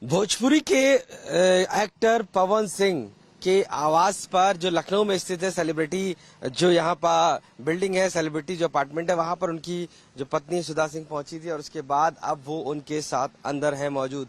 भोजपुरी के एक्टर पवन सिंह के आवास पर जो लखनऊ में स्थित है सेलिब्रिटी जो यहाँ पर बिल्डिंग है, सेलिब्रिटी जो अपार्टमेंट है, वहां पर उनकी जो पत्नी सुधा सिंह पहुंची थी और उसके बाद अब वो उनके साथ अंदर है मौजूद।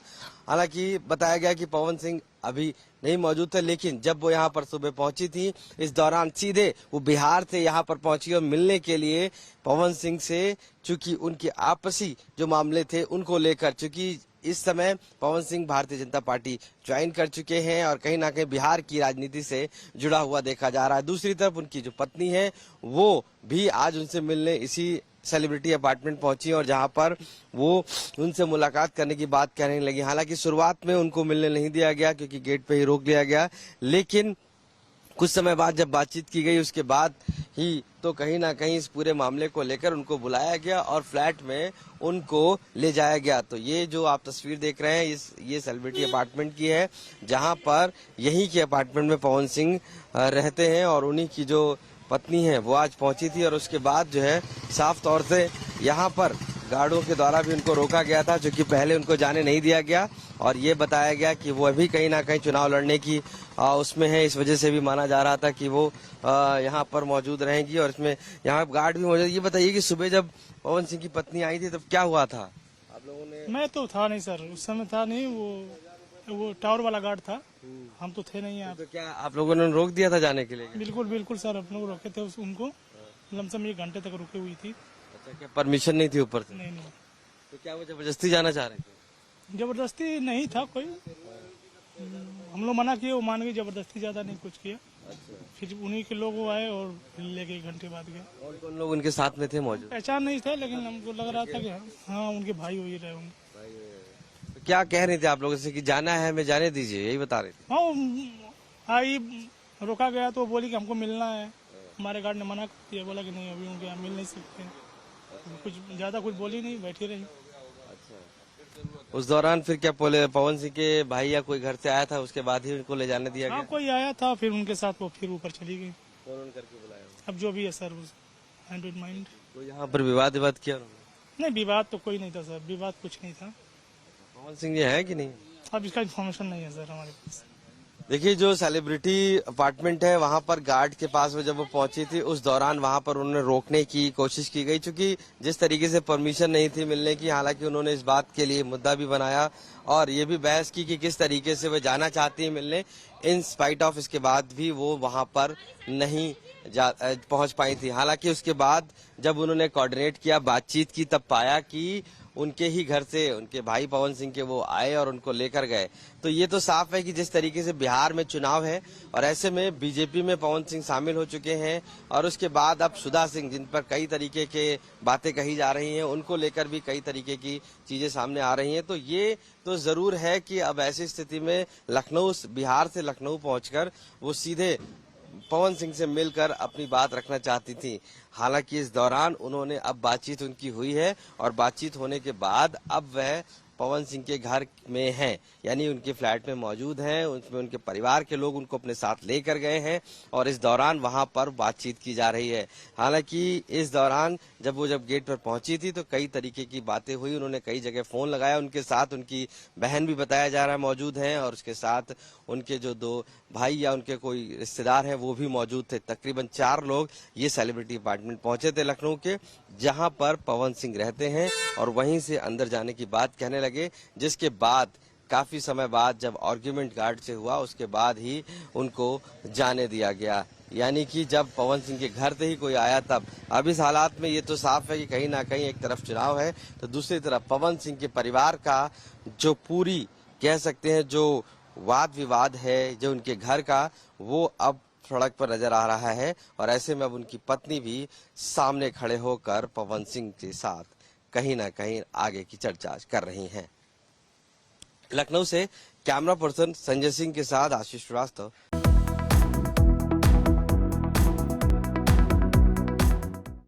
हालांकि बताया गया कि पवन सिंह अभी नहीं मौजूद थे, लेकिन जब वो यहाँ पर सुबह पहुंची थी, इस दौरान सीधे वो बिहार से यहाँ पर पहुंची और मिलने के लिए पवन सिंह से, चूंकि उनके आपसी जो मामले थे उनको लेकर, चूंकि इस समय पवन सिंह भारतीय जनता पार्टी ज्वाइन कर चुके हैं और कहीं ना कहीं बिहार की राजनीति से जुड़ा हुआ देखा जा रहा है। दूसरी तरफ उनकी जो पत्नी है वो भी आज उनसे मिलने इसी सेलिब्रिटी अपार्टमेंट पहुंची और जहां पर वो उनसे मुलाकात करने की बात कहने लगी। हालांकि शुरुआत में उनको मिलने नहीं दिया गया क्योंकि गेट पे ही रोक लिया गया, लेकिन कुछ समय बाद जब बातचीत की गई उसके बाद ही तो कहीं ना कहीं इस पूरे मामले को लेकर उनको बुलाया गया और फ्लैट में उनको ले जाया गया। तो ये जो आप तस्वीर देख रहे हैं ये सेलिब्रिटी अपार्टमेंट की है, जहां पर यहीं के अपार्टमेंट में पवन सिंह रहते हैं और उन्हीं की जो पत्नी है वो आज पहुंची थी और उसके बाद जो है साफ तौर से यहाँ पर गार्डों के द्वारा भी उनको रोका गया था, जो कि पहले उनको जाने नहीं दिया गया और ये बताया गया कि वो अभी कहीं ना कहीं चुनाव लड़ने की उसमें है। इस वजह से भी माना जा रहा था कि वो यहाँ पर मौजूद रहेंगी और इसमें यहाँ गार्ड भी मौजूद। ये बताइए कि सुबह जब पवन सिंह की पत्नी आई थी तब क्या हुआ था आप लोगों ने? मैं तो था नहीं सर, उस समय था नहीं, वो टावर वाला गार्ड था, हम तो थे नहीं यहाँ। तो क्या आप लोगों ने रोक दिया था जाने के लिए? बिल्कुल बिल्कुल सर, अपने को रोके थे उनको, लमसम 1 घंटे तक रुके हुई थी। अच्छा, क्या परमिशन नहीं थी ऊपर से? नहीं। तो क्या वो जबरदस्ती जाना चाह रहे थे? जबरदस्ती नहीं था कोई, हम लोग मना किए, वो मान गए, जबरदस्ती ज्यादा नहीं कुछ किया। अच्छा। फिर उन्हीं के लोग वो आए और फिर लेके 1 घंटे बाद गए। और कौन लोग उनके साथ में थे मौजूद? पहचान नहीं था, लेकिन हमको लग रहा था कि हाँ उनके भाई हो ही रहे होंगे। तो क्या कह रहे थे आप लोगों से कि जाना है, हमें जाने दीजिए, यही बता रहे थे? हाँ आई, रोका गया तो बोली कि हमको मिलना है। हमारे गार्ड ने मना कर दिया, बोला कि नहीं अभी उनके यहाँ मिल नहीं सकते। कुछ ज्यादा कुछ बोली नहीं, बैठी रही। अच्छा। उस दौरान फिर क्या पवन सिंह के भाई या कोई घर से आया था, उसके बाद ही उनको ले जाने दिया गया? कोई आया था, फिर उनके साथ वो फिर ऊपर चली गई। फोन करके बुलाया? अब जो भी है सर, हैंड माइंड। तो यहाँ पर विवाद किया उन्होंने? नहीं, विवाद तो कोई नहीं था सर, विवाद कुछ नहीं था। पवन सिंह ये है कि नहीं? अब इसका इन्फॉर्मेशन नहीं है सर हमारे पास। देखिए, जो सेलिब्रिटी अपार्टमेंट है वहां पर गार्ड के पास में जब वो पहुंची थी उस दौरान वहां पर उन्होंने रोकने की कोशिश की गई, क्योंकि जिस तरीके से परमिशन नहीं थी मिलने की। हालांकि उन्होंने इस बात के लिए मुद्दा भी बनाया और ये भी बहस की कि किस तरीके से वे जाना चाहती है मिलने। इन स्पाइट ऑफ इसके बाद भी वो वहां पर नहीं पहुंच पाई थी। हालांकि उसके बाद जब उन्होंने कोऑर्डिनेट किया, बातचीत की, तब पाया कि उनके ही घर से उनके भाई पवन सिंह के वो आए और उनको लेकर गए। तो ये तो साफ है कि जिस तरीके से बिहार में चुनाव है और ऐसे में बीजेपी में पवन सिंह शामिल हो चुके हैं और उसके बाद अब सुधा सिंह, जिन पर कई तरीके के बातें कही जा रही हैं, उनको लेकर भी कई तरीके की चीजें सामने आ रही हैं। तो ये तो जरूर है कि अब ऐसी स्थिति में लखनऊ, बिहार से लखनऊ पहुंचकर वो सीधे पवन सिंह से मिलकर अपनी बात रखना चाहती थी। हालांकि इस दौरान उन्होंने, अब बातचीत उनकी हुई है और बातचीत होने के बाद अब वह पवन सिंह के घर में हैं, यानी उनके फ्लैट में मौजूद हैं। उसमें उनके परिवार के लोग उनको अपने साथ लेकर गए हैं और इस दौरान वहां पर बातचीत की जा रही है। हालांकि इस दौरान जब गेट पर पहुंची थी तो कई तरीके की बातें हुई, उन्होंने कई जगह फोन लगाया। उनके साथ उनकी बहन भी बताया जा रहा है मौजूद है और उसके साथ उनके जो 2 भाई या उनके कोई रिश्तेदार हैं वो भी मौजूद थे। तकरीबन 4 लोग ये सेलिब्रिटी अपार्टमेंट पहुंचे थे लखनऊ के, जहां पर पवन सिंह रहते हैं और वहीं से अंदर जाने की बात कहने लगे, जिसके बाद काफी समय बाद जब आर्ग्यूमेंट गार्ड से हुआ उसके बाद ही उनको जाने दिया गया। यानी कि जब पवन सिंह के घर से ही कोई आया तब। अब इस हालात में ये तो साफ है कि कहीं ना कहीं एक तरफ चुनाव है तो दूसरी तरफ पवन सिंह के परिवार का जो पूरी कह सकते हैं जो वाद विवाद है, जो उनके घर का, वो अब सड़क पर नजर आ रहा है और ऐसे में अब उनकी पत्नी भी सामने खड़े होकर पवन सिंह के साथ कहीं ना कहीं आगे की चर्चा कर रही हैं। लखनऊ से कैमरा पर्सन संजय सिंह के साथ आशीष श्रीवास्तव।